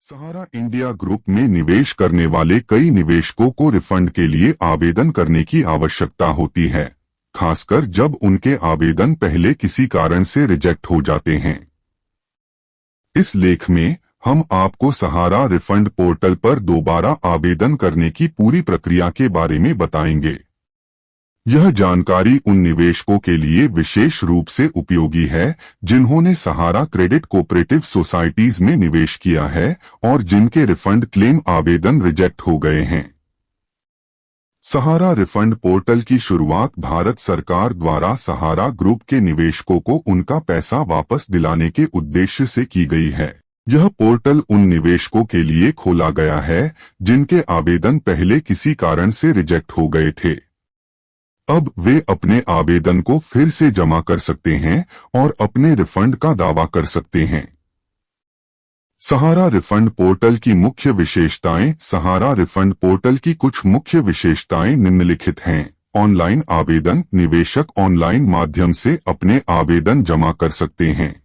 सहारा India group में निवेश करने वाले कई निवेशकों को रिफंड के लिए आवेदन करने की आवश्यकता होती है, खासकर जब उनके आवेदन पहले किसी कारण से रिजेक्ट हो जाते हैं। इस लेख में हम आपको सहारा रिफंड पोर्टल पर दोबारा आवेदन करने की पूरी प्रक्रिया के बारे में बताएंगे। यह जानकारी उन निवेशकों के लिए विशेष रूप से उपयोगी है जिन्होंने सहारा क्रेडिट कोऑपरेटिव सोसाइटीज में निवेश किया है और जिनके रिफंड क्लेम आवेदन रिजेक्ट हो गए हैं। सहारा रिफंड पोर्टल की शुरुआत भारत सरकार द्वारा सहारा ग्रुप के निवेशकों को उनका पैसा वापस दिलाने के उद्देश्य से की गई है। यह पोर्टल उन निवेशकों के लिए खोला गया है जिनके आवेदन पहले किसी कारण से रिजेक्ट हो गए थे। अब वे अपने आवेदन को फिर से जमा कर सकते हैं और अपने रिफंड का दावा कर सकते हैं। सहारा रिफंड पोर्टल की मुख्य विशेषताएं। सहारा रिफंड पोर्टल की कुछ मुख्य विशेषताएं निम्नलिखित हैं। ऑनलाइन आवेदन। निवेशक ऑनलाइन माध्यम से अपने आवेदन जमा कर सकते हैं।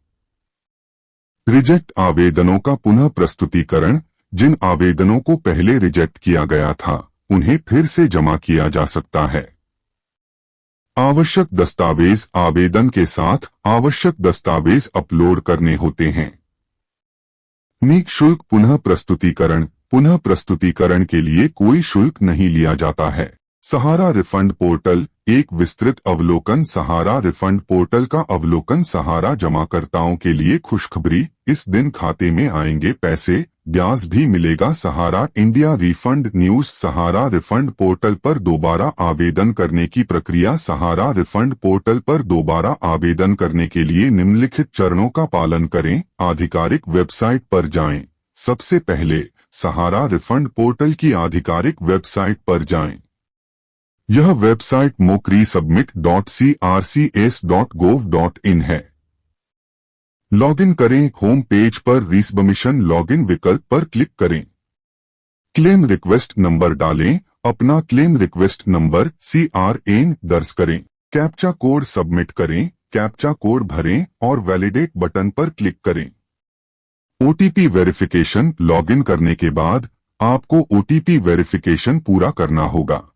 रिजेक्ट आवेदनों का पुनः प्रस्तुतीकरण। जिन आवेदनों को पहले रिजेक्ट किया गया था उन्हें फिर से जमा किया जा सकता है। आवश्यक दस्तावेज। आवेदन के साथ आवश्यक दस्तावेज अपलोड करने होते हैं। निःशुल्क पुनः प्रस्तुतीकरण। पुनः प्रस्तुतीकरण के लिए कोई शुल्क नहीं लिया जाता है। सहारा रिफंड पोर्टल एक विस्तृत अवलोकन। सहारा रिफंड पोर्टल का अवलोकन। सहारा जमाकर्ताओं के लिए खुशखबरी। इस दिन खाते में आएंगे पैसे, ब्याज भी मिलेगा। सहारा इंडिया रिफंड न्यूज। सहारा रिफंड पोर्टल पर दोबारा आवेदन करने की प्रक्रिया। सहारा रिफंड पोर्टल पर दोबारा आवेदन करने के लिए निम्नलिखित चरणों का पालन करें। आधिकारिक वेबसाइट पर जाएं। सबसे पहले सहारा रिफंड पोर्टल की आधिकारिक वेबसाइट पर जाएं। यह वेबसाइट mokrisubmit.crcs.gov.in है। लॉगिन करें। होम पेज पर रिसबमिशन लॉगिन विकल्प पर क्लिक करें। क्लेम रिक्वेस्ट नंबर डालें। अपना क्लेम रिक्वेस्ट नंबर CRN दर्ज करें। कैप्चा कोड सबमिट करें। कैप्चा कोड भरें और वैलिडेट बटन पर क्लिक करें। OTP verification. लॉगिन करने के बाद आपको OTP वेरिफिकेशन पूरा करना होगा।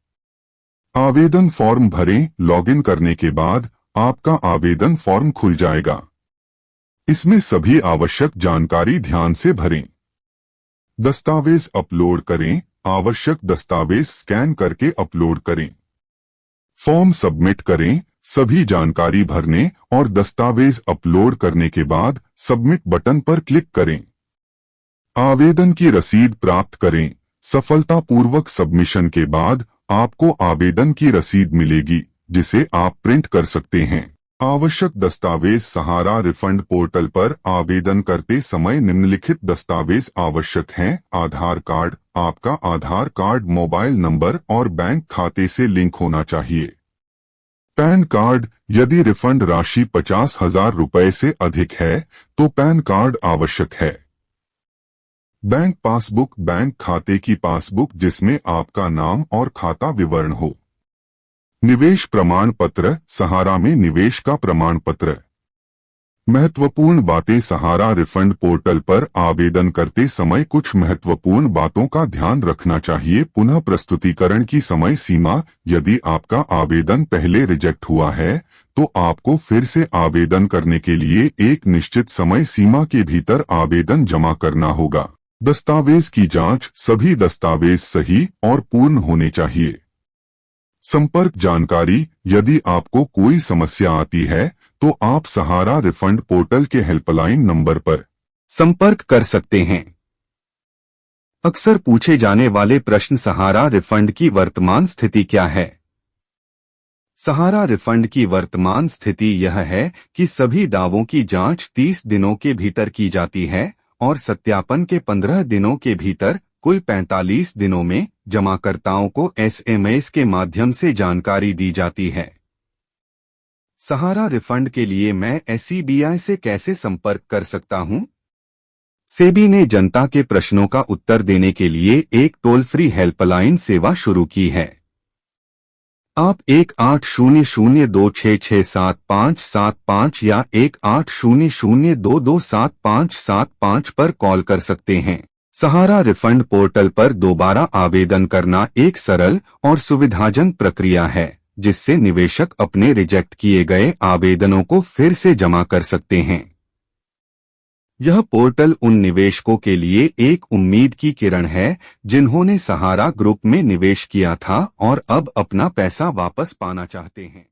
आवेदन फॉर्म भरें। लॉगिन करने के बाद आपका आवेदन फॉर्म खुल जाएगा। इसमें सभी आवश्यक जानकारी ध्यान से भरें। दस्तावेज अपलोड करें। आवश्यक दस्तावेज स्कैन करके अपलोड करें। फॉर्म सबमिट करें। सभी जानकारी भरने और दस्तावेज अपलोड करने के बाद सबमिट बटन पर क्लिक करें। आवेदन की रसीद प्राप्त करें। सफलतापूर्वक सबमिशन के बाद आपको आवेदन की रसीद मिलेगी जिसे आप प्रिंट कर सकते हैं। आवश्यक दस्तावेज। सहारा रिफंड पोर्टल पर आवेदन करते समय निम्नलिखित दस्तावेज आवश्यक हैं। आधार कार्ड। आपका आधार कार्ड मोबाइल नंबर और बैंक खाते से लिंक होना चाहिए। Pan card. यदि रिफंड राशि 50,000 रुपए से अधिक है तो पैन कार्ड आवश्यक है। Bank passbook. बैंक खाते की पासबुक जिसमें आपका नाम और खाता विवरण हो। निवेश प्रमाण पत्र। सहारा में निवेश का प्रमाण पत्र। महत्वपूर्ण बातें। सहारा रिफंड पोर्टल पर आवेदन करते समय कुछ महत्वपूर्ण बातों का ध्यान रखना चाहिए। पुनः प्रस्तुतीकरण की समय सीमा। यदि आपका आवेदन पहले रिजेक्ट हुआ है तो आपको फिर से आवेदन करने के लिए एक निश्चित समय सीमा के भीतर आवेदन जमा करना होगा। दस्तावेज की जांच। सभी दस्तावेज सही और पूर्ण होने चाहिए। संपर्क जानकारी। यदि आपको कोई समस्या आती है तो आप सहारा रिफंड पोर्टल के हेल्पलाइन नंबर पर संपर्क कर सकते हैं। अक्सर पूछे जाने वाले प्रश्न। सहारा रिफंड की वर्तमान स्थिति क्या है? सहारा रिफंड की वर्तमान स्थिति यह है कि सभी दावों की जांच 30 दिनों के भीतर की जाती है और सत्यापन के 15 दिनों के भीतर कुल 45 दिनों में जमाकर्ताओं को SMS के माध्यम से जानकारी दी जाती है। सहारा रिफंड के लिए मैं SEBI से कैसे संपर्क कर सकता हूं? सेबी ने जनता के प्रश्नों का उत्तर देने के लिए एक टोल फ्री हेल्पलाइन सेवा शुरू की है। आप 180026675575 या 1800227575 पर कॉल कर सकते हैं। सहारा रिफंड पोर्टल पर दोबारा आवेदन करना एक सरल और सुविधाजनक प्रक्रिया है, जिससे निवेशक अपने रिजेक्ट किए गए आवेदनों को फिर से जमा कर सकते हैं। यह पोर्टल उन निवेशकों के लिए एक उम्मीद की किरण है जिन्होंने सहारा ग्रुप में निवेश किया था और अब अपना पैसा वापस पाना चाहते हैं।